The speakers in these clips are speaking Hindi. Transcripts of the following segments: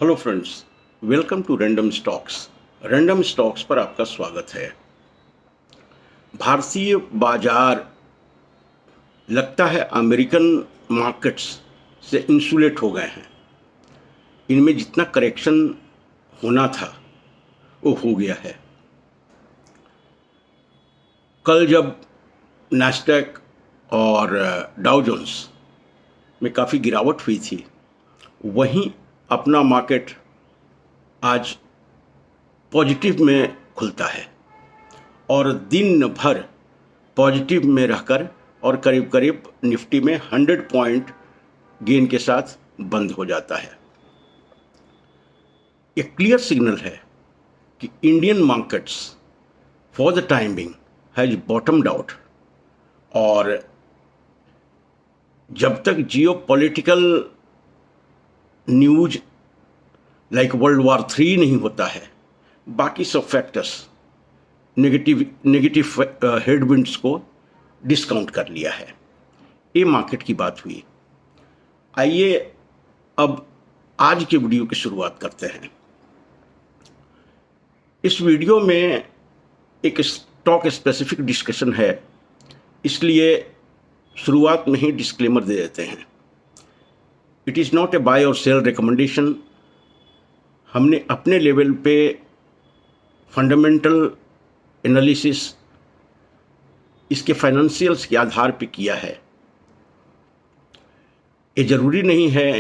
Hello friends, welcome to random stocks. Random stocks पर आपका स्वागत है। भारतीय बाजार लगता है अमेरिकन मार्केट्स से इंसुलेट हो गए हैं। इनमें जितना करेक्शन होना था वो हो गया है। कल जब नैस्डैक और डाउ जोन्स में काफ़ी गिरावट हुई थी, वहीं अपना मार्केट आज पॉजिटिव में खुलता है और दिन भर पॉजिटिव में रहकर और करीब करीब निफ्टी में 100 पॉइंट गेन के साथ बंद हो जाता है। एक क्लियर सिग्नल है कि Indian markets for the time being has बॉटम्ड out, और जब तक जियो political news like world war 3 नहीं होता है, बाकी सब फैक्टर्स नेगेटिव हेडविंड्स को डिस्काउंट कर लिया है। ये मार्केट की बात हुई। आइए अब आज के वीडियो की शुरुआत करते हैं। इस वीडियो में एक स्टॉक स्पेसिफिक डिस्कशन है, इसलिए शुरुआत में ही डिस्क्लेमर दे देते हैं। It is not a buy or sell recommendation. हमने अपने लेवल पे फंडामेंटल एनालिसिस इसके फाइनेंशियल्स के आधार पे किया है। ये ज़रूरी नहीं है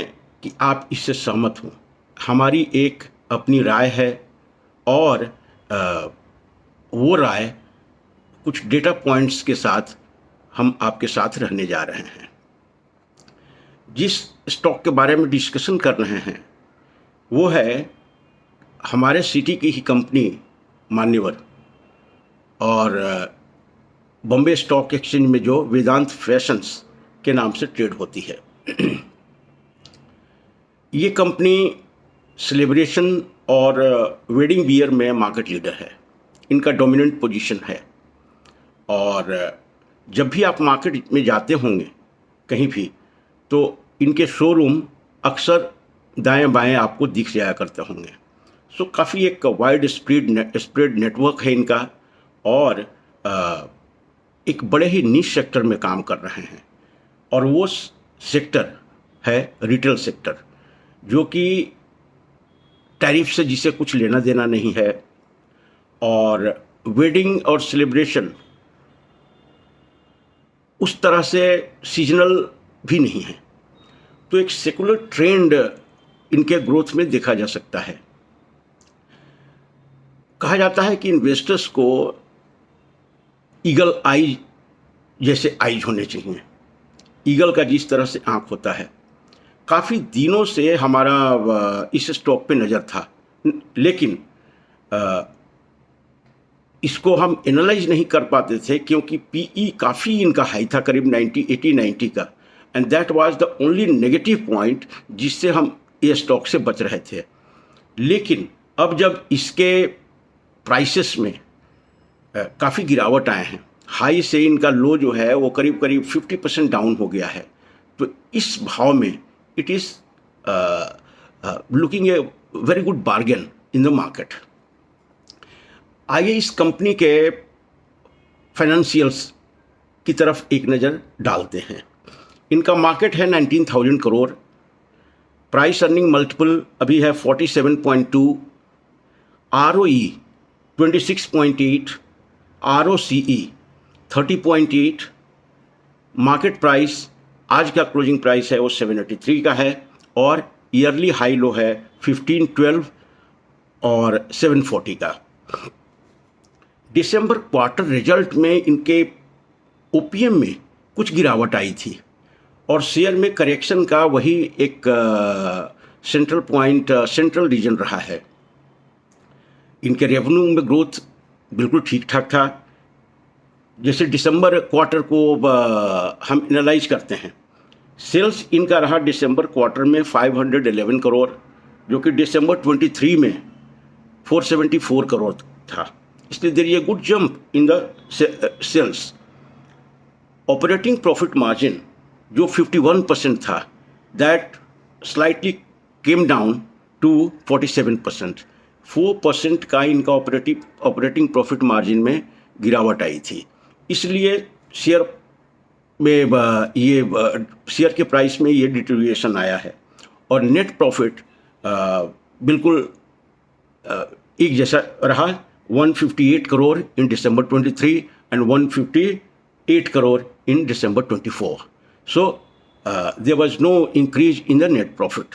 कि आप इससे सहमत हों। हमारी एक अपनी राय है और वो राय कुछ डेटा पॉइंट्स के साथ हम आपके साथ रहने जा रहे हैं। जिस स्टॉक के बारे में डिस्कशन कर रहे हैं वो है हमारे सिटी की ही कंपनी मान्यवर और बॉम्बे स्टॉक एक्सचेंज में जो वेदांत फैशंस के नाम से ट्रेड होती है। ये कंपनी सेलिब्रेशन और वेडिंग वियर में मार्केट लीडर है। इनका डोमिनेंट पोजीशन है और जब भी आप मार्केट में जाते होंगे कहीं भी, तो इनके शोरूम अक्सर दाएं बाएं आपको दिख जाया करते होंगे। सो काफ़ी एक वाइड स्प्रेड नेटवर्क है इनका और एक बड़े ही निश सेक्टर में काम कर रहे हैं, और वो सेक्टर है रिटेल सेक्टर, जो कि टैरिफ से जिसे कुछ लेना देना नहीं है, और वेडिंग और सेलिब्रेशन उस तरह से सीजनल भी नहीं है। तो एक सेकुलर ट्रेंड इनके ग्रोथ में देखा जा सकता है। कहा जाता है कि इन्वेस्टर्स को ईगल आई जैसे आईज होने चाहिए। ईगल का जिस तरह से आँख होता है, काफ़ी दिनों से हमारा इस स्टॉक पे नज़र था, लेकिन इसको हम एनालाइज नहीं कर पाते थे क्योंकि पीई काफ़ी इनका हाई था, करीब 90 का, and that was the only negative point जिससे हम ये स्टॉक से बच रहे थे। लेकिन अब जब इसके प्राइसेस में काफ़ी गिरावट आए हैं, हाई से इनका लो जो है वो करीब करीब 50% डाउन हो गया है, तो इस भाव में it is looking a very good bargain in the market. आइए इस कंपनी के फाइनेंशियल्स की तरफ एक नज़र डालते हैं। इनका मार्केट है 19,000 करोड़, प्राइस अर्निंग मल्टीपल अभी है 47.2, ROE 26.8, ROCE 30.8, मार्केट प्राइस आज का क्लोजिंग प्राइस है वो 783 का है, और ईयरली हाई लो है 1512 और 740 का। दिसंबर क्वार्टर रिजल्ट में इनके ओपीएम में कुछ गिरावट आई थी और शेयर में करेक्शन का वही एक सेंट्रल रीजन रहा है। इनके रेवेन्यू में ग्रोथ बिल्कुल ठीक ठाक था। जैसे दिसंबर क्वार्टर को हम एनालाइज करते हैं, सेल्स इनका रहा दिसंबर क्वार्टर में 511 करोड़, जो कि दिसंबर 23 में 474 करोड़ था। इसलिए there is a good jump in the sales. Operating profit margin जो 51% था, that slightly came down to 47%। 4% का इनका ऑपरेटिंग प्रॉफिट मार्जिन में गिरावट आई थी, इसलिए शेयर में शेयर के प्राइस में ये डिटेरियोरेशन आया है। और नेट प्रॉफिट बिल्कुल एक जैसा रहा, 158 crore in December 23 and 158 crore in December 24। So there was no increase in the net profit.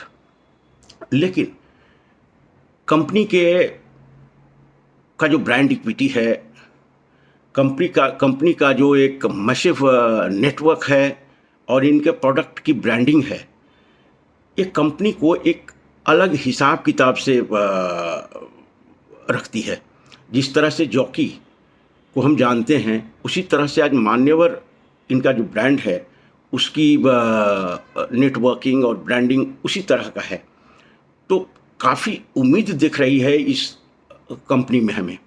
लेकिन कंपनी का जो ब्रांड इक्विटी है, कंपनी का जो एक मैसिव नेटवर्क है और इनके प्रोडक्ट की ब्रांडिंग है, ये कंपनी को एक अलग हिसाब किताब से रखती है। जिस तरह से जॉकी को हम जानते हैं, उसी तरह से आज मान्यवर इनका जो ब्रांड है उसकी नेटवर्किंग और ब्रांडिंग उसी तरह का है। तो काफ़ी उम्मीद दिख रही है इस कंपनी में हमें।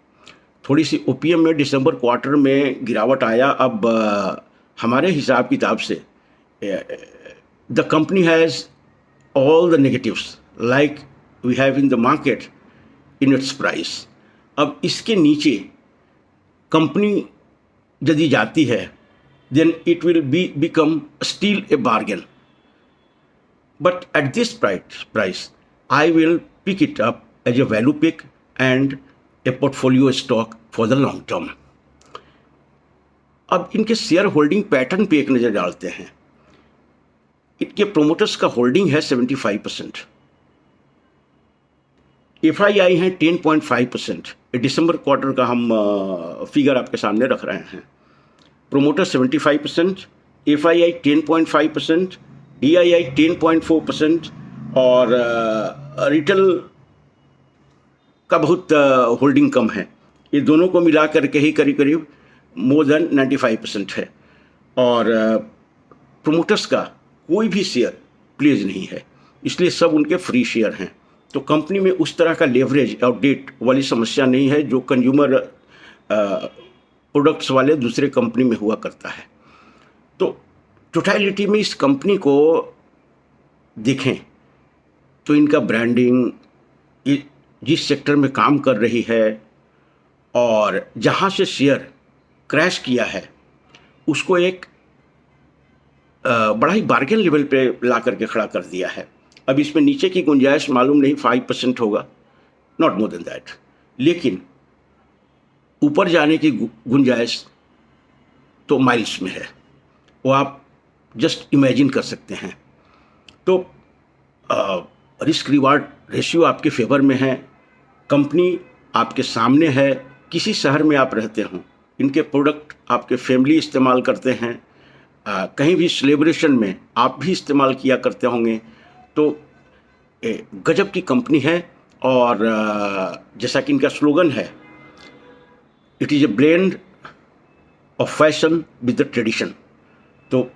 थोड़ी सी ओपीएम में दिसंबर क्वार्टर में गिरावट आया। अब हमारे हिसाब किताब से the company has all the negatives like we have in the market in its price. अब इसके नीचे कंपनी यदि जाती है, then it will become still a bargain, but at this price I will pick it up as a value pick and a portfolio stock for the long term. अब इनके शेयर होल्डिंग पैटर्न पे एक नज़र डालते हैं। इनके प्रोमोटर्स का होल्डिंग है 75%, FII है 10.5%। दिसंबर क्वार्टर का हम फिगर आपके सामने रख रहे हैं। प्रोमोटर 75%, FII 10.5%, DII 10.4% और रिटेल का बहुत होल्डिंग कम है। ये दोनों को मिला करके ही करीब मोर देन 95% है। और प्रोमोटर्स का कोई भी शेयर प्लेज नहीं है, इसलिए सब उनके फ्री शेयर हैं। तो कंपनी में उस तरह का लेवरेज और डेट वाली समस्या नहीं है जो कंज्यूमर प्रोडक्ट्स वाले दूसरे कंपनी में हुआ करता है। तो टोटलिटी में इस कंपनी को देखें तो इनका ब्रांडिंग, जिस सेक्टर में काम कर रही है और जहाँ से शेयर क्रैश किया है, उसको एक बड़ा ही बार्गेन लेवल पे ला करके खड़ा कर दिया है। अब इसमें नीचे की गुंजाइश मालूम नहीं, 5% होगा, नॉट मोर देन दैट। लेकिन ऊपर जाने की गुंजाइश तो माइल्स में है, वो आप जस्ट इमेजिन कर सकते हैं। तो रिस्क रिवार्ड रेशियो आपके फेवर में है, कंपनी आपके सामने है। किसी शहर में आप रहते हों, इनके प्रोडक्ट आपके फैमिली इस्तेमाल करते हैं, कहीं भी सेलिब्रेशन में आप भी इस्तेमाल किया करते होंगे। तो गजब की कंपनी है। और जैसा कि इनका स्लोगन है, it is a blend of fashion with the tradition. तो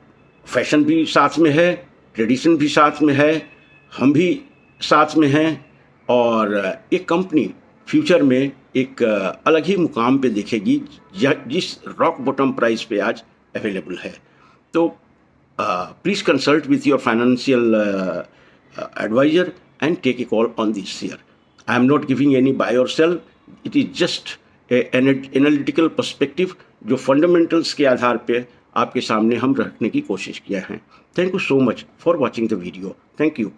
फैशन भी साथ में है, ट्रेडिशन भी साथ में है, हम भी साथ में हैं। और एक कंपनी फ्यूचर में एक अलग ही मुकाम पे दिखेगी जिस रॉक बॉटम प्राइस पे आज अवेलेबल है। तो please consult with your financial advisor and take a call on this share. I am not giving any buy or sell. It is just an analytical perspective जो fundamentals के आधार पे आपके सामने हम रखने की कोशिश किया है। Thank you so much for watching the video. Thank you.